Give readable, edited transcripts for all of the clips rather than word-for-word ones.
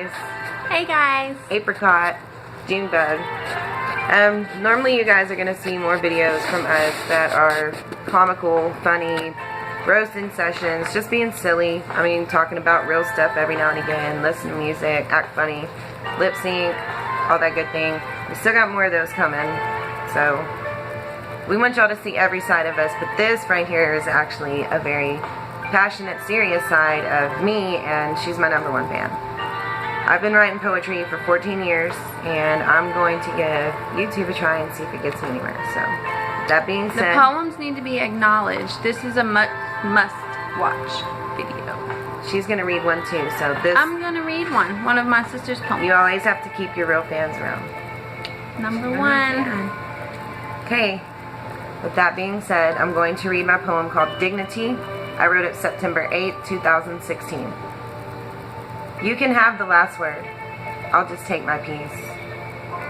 guys. Hey guys. Apricot, JuneBug. Normally you guys are going to see more videos from us that are comical, funny, roasting sessions, just being silly. I mean, talking about real stuff every now and again, listen to music, act funny, lip sync, all that good thing. We still got more of those coming, so we want y'all to see every side of us, but this right here is actually a very passionate, serious side of me, and she's my #1 fan. I've been writing poetry for 14 years, and I'm going to give YouTube a try and see if it gets me anywhere. So, that being said, the poems need to be acknowledged. This is a must-watch video. She's going to read one too, so this... I'm going to read one of my sister's poems. You always have to keep your real fans around. #1. Okay, with that being said, I'm going to read my poem called Dignity. I wrote it September 8th, 2016. You can have the last word. I'll just take my piece.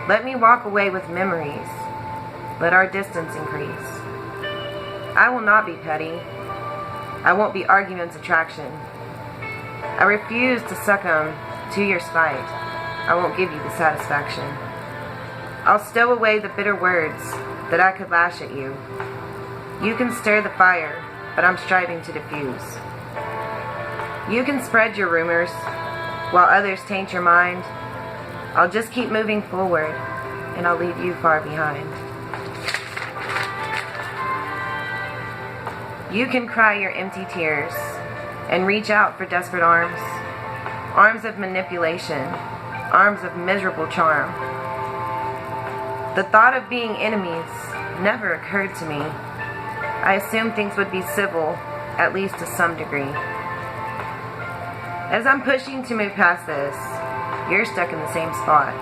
Let me walk away with memories. Let our distance increase. I will not be petty. I won't be argument's attraction. I refuse to succumb to your spite. I won't give you the satisfaction. I'll stow away the bitter words that I could lash at you. You can stir the fire, but I'm striving to diffuse. You can spread your rumors, while others taint your mind. I'll just keep moving forward, and I'll leave you far behind. You can cry your empty tears, and reach out for desperate arms. Arms of manipulation, arms of miserable charm. The thought of being enemies never occurred to me. I assumed things would be civil, at least to some degree. As I'm pushing to move past this, you're stuck in the same spot.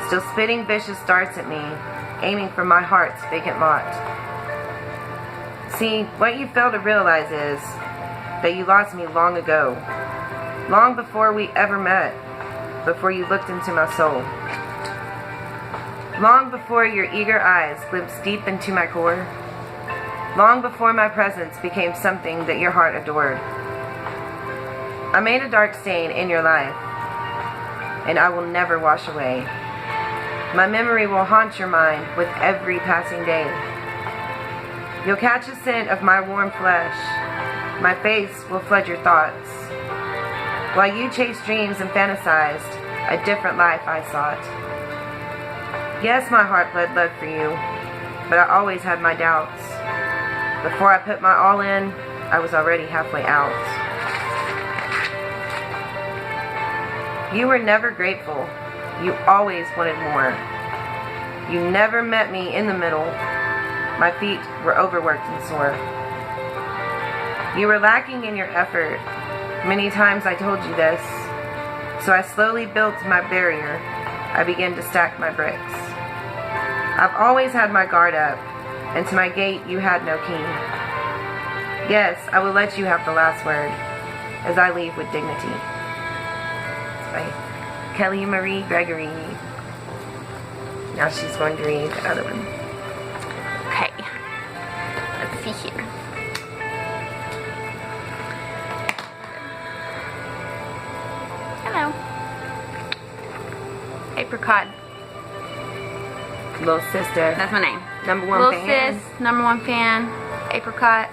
Still spitting vicious darts at me, aiming for my heart's vacant lot. See, what you fail to realize is that you lost me long ago. Long before we ever met, before you looked into my soul. Long before your eager eyes glimpsed deep into my core. Long before my presence became something that your heart adored. I made a dark stain in your life, and I will never wash away. My memory will haunt your mind with every passing day. You'll catch a scent of my warm flesh. My face will flood your thoughts. While you chased dreams and fantasized a different life I sought. Yes, my heart bled love for you, but I always had my doubts. Before I put my all in, I was already halfway out. You were never grateful. You always wanted more. You never met me in the middle. My feet were overworked and sore. You were lacking in your effort. Many times I told you this. So I slowly built my barrier. I began to stack my bricks. I've always had my guard up, and to my gate you had no key. Yes, I will let you have the last word, as I leave with dignity. By Kelly Marie Gregory. Now she's going to read the other one. Okay. Let's see here. Hello. Apricot. Little sister. That's my name. #1 Little fan. sis, #1 fan. Apricot.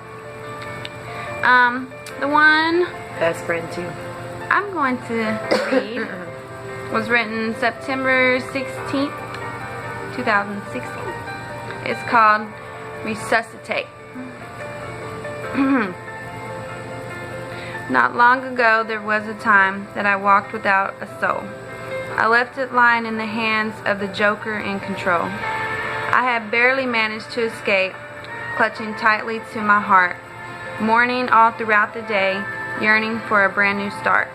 The one Best friend too. I'm going to read was written September 16th, 2016. It's called Resuscitate. Not long ago, there was a time that I walked without a soul. I left it lying in the hands of the joker in control. I had barely managed to escape, clutching tightly to my heart, mourning all throughout the day, yearning for a brand new start.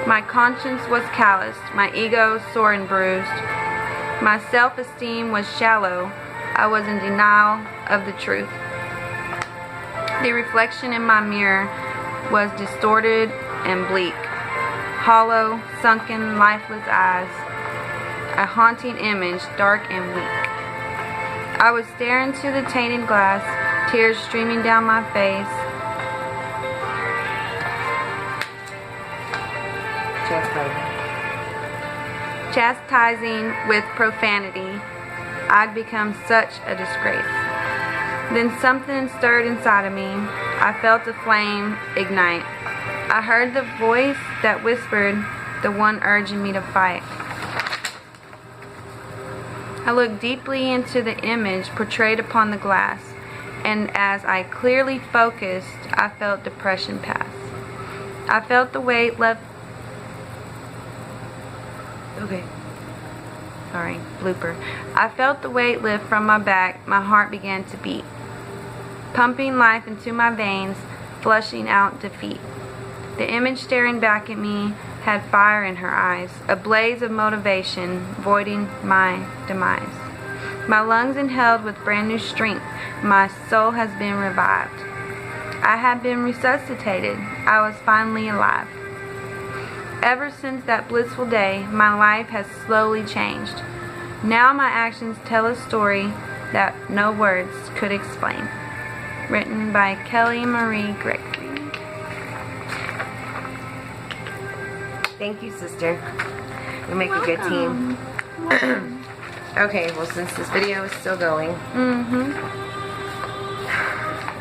My conscience was calloused, my ego sore and bruised. My self-esteem was shallow. I was in denial of the truth. The reflection in my mirror was distorted and bleak. Hollow, sunken, lifeless eyes. A haunting image, dark and weak. I was staring into the tainted glass, tears streaming down my face. chastising with profanity. I'd become such a disgrace. Then something stirred inside of me. I felt a flame ignite. I heard the voice that whispered, the one urging me to fight. I looked deeply into the image portrayed upon the glass, and as I clearly focused, I felt depression pass. I felt the weight left... Okay. Sorry, blooper. I felt the weight lift from my back. My heart began to beat, pumping life into my veins, flushing out defeat. The image staring back at me had fire in her eyes, a blaze of motivation, voiding my demise. My lungs inhaled with brand new strength. My soul has been revived. I had been resuscitated. I was finally alive. Ever since that blissful day, my life has slowly changed. Now my actions tell a story that no words could explain. Written by Kelly Marie Gregory. Thank you, sister. You make a good team. Okay, well, since this video is still going,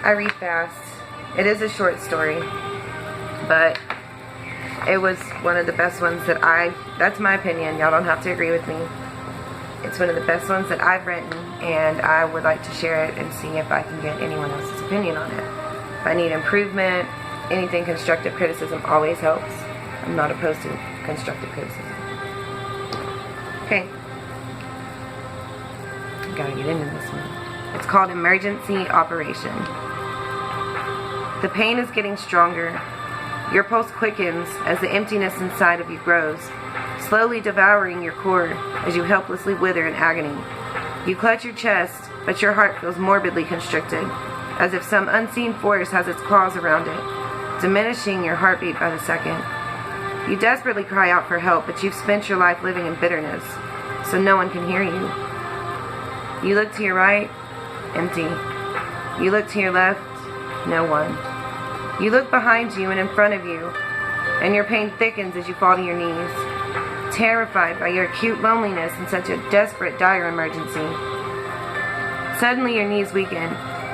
I read fast. It is a short story, but it was one of the best ones that that's my opinion. Y'all don't have to agree with me. It's one of the best ones that I've written, and I would like to share it and see if I can get anyone else's opinion on it. If I need improvement, anything constructive criticism always helps. I'm not opposed to constructive criticism. Okay. I gotta get into this one. It's called Emergency Operation. The pain is getting stronger. Your pulse quickens as the emptiness inside of you grows, slowly devouring your core as you helplessly wither in agony. You clutch your chest, but your heart feels morbidly constricted, as if some unseen force has its claws around it, diminishing your heartbeat by the second. You desperately cry out for help, but you've spent your life living in bitterness, so no one can hear you. You look to your right, empty. You look to your left, no one. You look behind you and in front of you, and your pain thickens as you fall to your knees, terrified by your acute loneliness in such a desperate, dire emergency. Suddenly your knees weaken,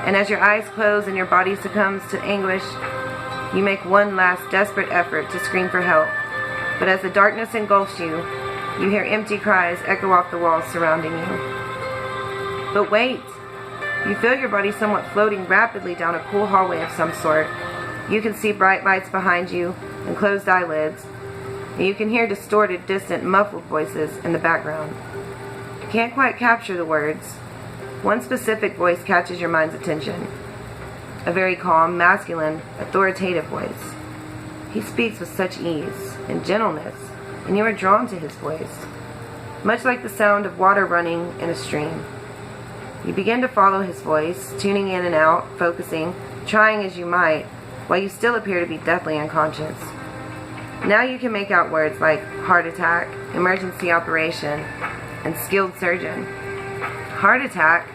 and as your eyes close and your body succumbs to anguish, you make one last desperate effort to scream for help. But as the darkness engulfs you, you hear empty cries echo off the walls surrounding you. But wait! You feel your body somewhat floating rapidly down a cool hallway of some sort. You can see bright lights behind you and closed eyelids, and you can hear distorted, distant, muffled voices in the background. You can't quite capture the words. One specific voice catches your mind's attention. A very calm, masculine, authoritative voice. He speaks with such ease and gentleness, and you are drawn to his voice, much like the sound of water running in a stream. You begin to follow his voice, tuning in and out, focusing, trying as you might, while you still appear to be deathly unconscious. Now you can make out words like heart attack, emergency operation, and skilled surgeon. Heart attack?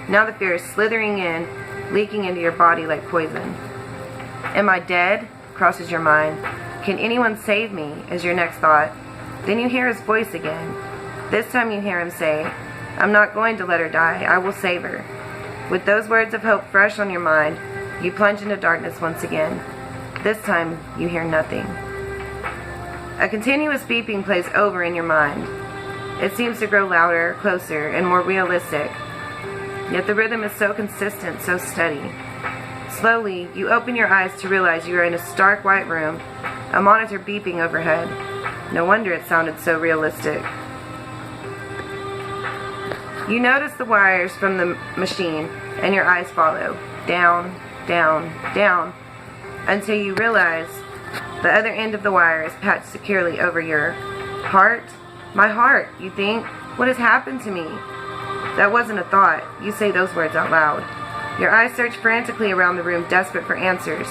Now the fear is slithering in, leaking into your body like poison. Am I dead? Crosses your mind. Can anyone save me? Is your next thought. Then you hear his voice again. This time you hear him say, I'm not going to let her die. I will save her. With those words of hope fresh on your mind, you plunge into darkness once again. This time you hear nothing. A continuous beeping plays over in your mind. It seems to grow louder, closer, and more realistic. Yet the rhythm is so consistent, so steady. Slowly, you open your eyes to realize you are in a stark white room, a monitor beeping overhead. No wonder it sounded so realistic. You notice the wires from the machine, and your eyes follow. Down, down, down, until you realize the other end of the wire is patched securely over your heart. My heart, you think? What has happened to me? That wasn't a thought. You say those words out loud. Your eyes search frantically around the room, desperate for answers.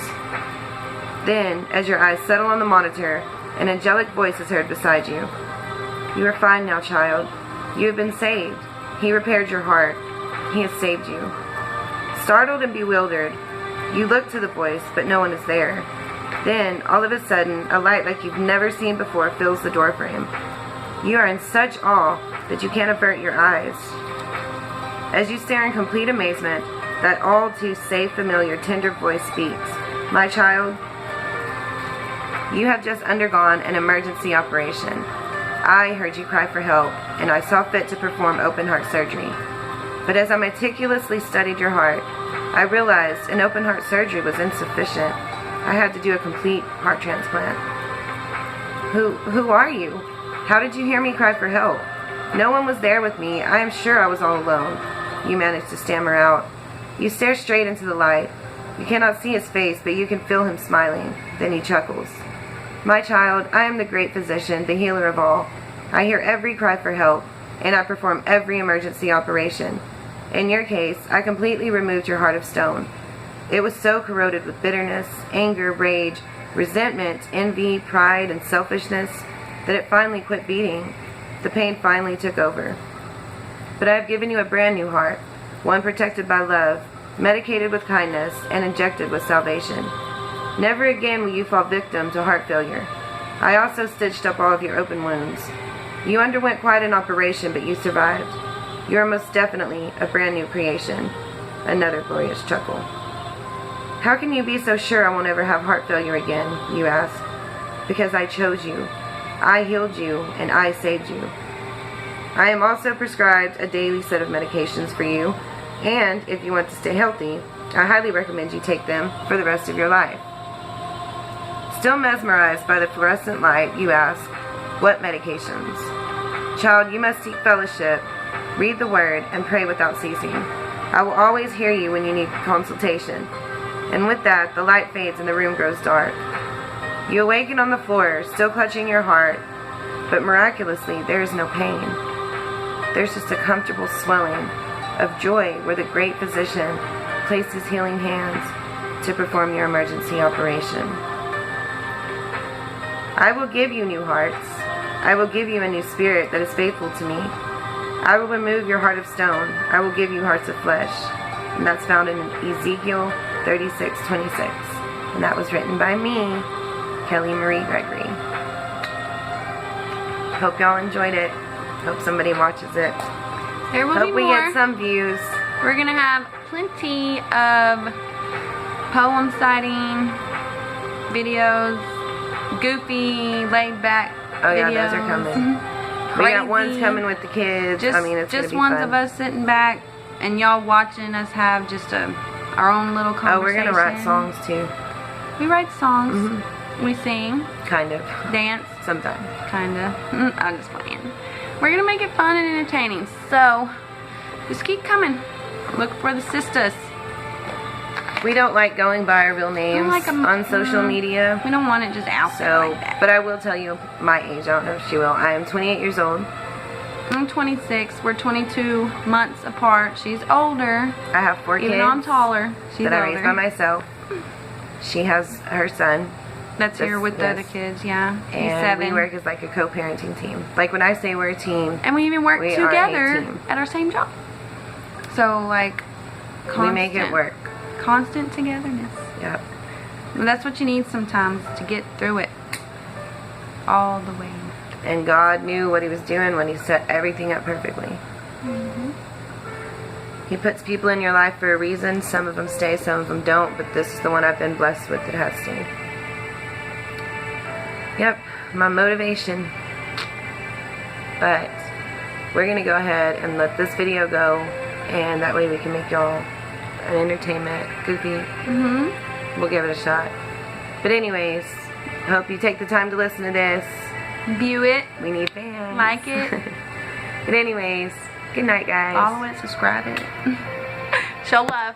Then, as your eyes settle on the monitor, an angelic voice is heard beside you. You are fine now, child. You have been saved. He repaired your heart. He has saved you. Startled and bewildered, you look to the voice, but no one is there. Then, all of a sudden, a light like you've never seen before fills the doorframe. You are in such awe that you can't avert your eyes. As you stare in complete amazement, that all too safe, familiar, tender voice speaks. My child, you have just undergone an emergency operation. I heard you cry for help, and I saw fit to perform open heart surgery. But as I meticulously studied your heart, I realized an open heart surgery was insufficient. I had to do a complete heart transplant. Who are you? How did you hear me cry for help? No one was there with me. I am sure I was all alone. You managed to stammer out. You stare straight into the light. You cannot see his face, but you can feel him smiling. Then he chuckles. My child, I am the great physician, the healer of all. I hear every cry for help, and I perform every emergency operation. In your case, I completely removed your heart of stone. It was so corroded with bitterness, anger, rage, resentment, envy, pride, and selfishness that it finally quit beating. The pain finally took over. But I have given you a brand new heart, one protected by love, medicated with kindness, and injected with salvation. Never again will you fall victim to heart failure. I also stitched up all of your open wounds. You underwent quite an operation, but you survived. You are most definitely a brand new creation. Another glorious chuckle. How can you be so sure I won't ever have heart failure again, you ask? Because I chose you. I healed you, and I saved you. I am also prescribed a daily set of medications for you, and if you want to stay healthy, I highly recommend you take them for the rest of your life. Still mesmerized by the fluorescent light, you ask, what medications? Child, you must seek fellowship, read the word, and pray without ceasing. I will always hear you when you need consultation. And with that, the light fades and the room grows dark. You awaken on the floor, still clutching your heart, but miraculously, there is no pain. There's just a comfortable swelling of joy where the great physician placed his healing hands to perform your emergency operation. I will give you new hearts. I will give you a new spirit that is faithful to me. I will remove your heart of stone. I will give you hearts of flesh. And that's found in Ezekiel 36:26. And that was written by me, Kelly Marie Gregory. Hope y'all enjoyed it. Hope somebody watches it. There will be Hope we more. get some views. We're going to have plenty of poem citing videos, goofy, laid back Oh yeah, videos. those are coming. We got ones coming with the kids. Just, I mean, it's just gonna be ones fun. of us sitting back and y'all watching us have just our own little conversation. Oh, we're gonna write songs too. We write songs. Mm-hmm. We sing. Kind of. Dance. Sometimes. Kinda. I'm just playing. We're gonna make it fun and entertaining. So, just keep coming. Look for the sisters. We don't like going by our real names on social media. We don't want it just out there like that. But I will tell you my age. I don't know if she will. I am 28 years old. I'm 26. We're 22 months apart. She's older. I have 4 kids. Even though I'm taller, she's that I older. raised by myself. She has her son. That's here with the other kids, yeah. He's And 7. we work as like a co-parenting team. Like when I say we're a team, and we even work we are a together team. at our same job. So, like, we make it work. Constant togetherness. Yep. And that's what you need sometimes to get through it. All the way. And God knew what he was doing when he set everything up perfectly. Mm-hmm. He puts people in your life for a reason. Some of them stay, some of them don't. But this is the one I've been blessed with that has stayed. Yep, my motivation. But we're going to go ahead and let this video go. And that way we can make y'all an entertainment, goofy. Mm-hmm. We'll give it a shot. But anyways, I hope you take the time to listen to this. View it. We need fans. Like it. But anyways, good night, guys. Follow it. Subscribe it. Show love.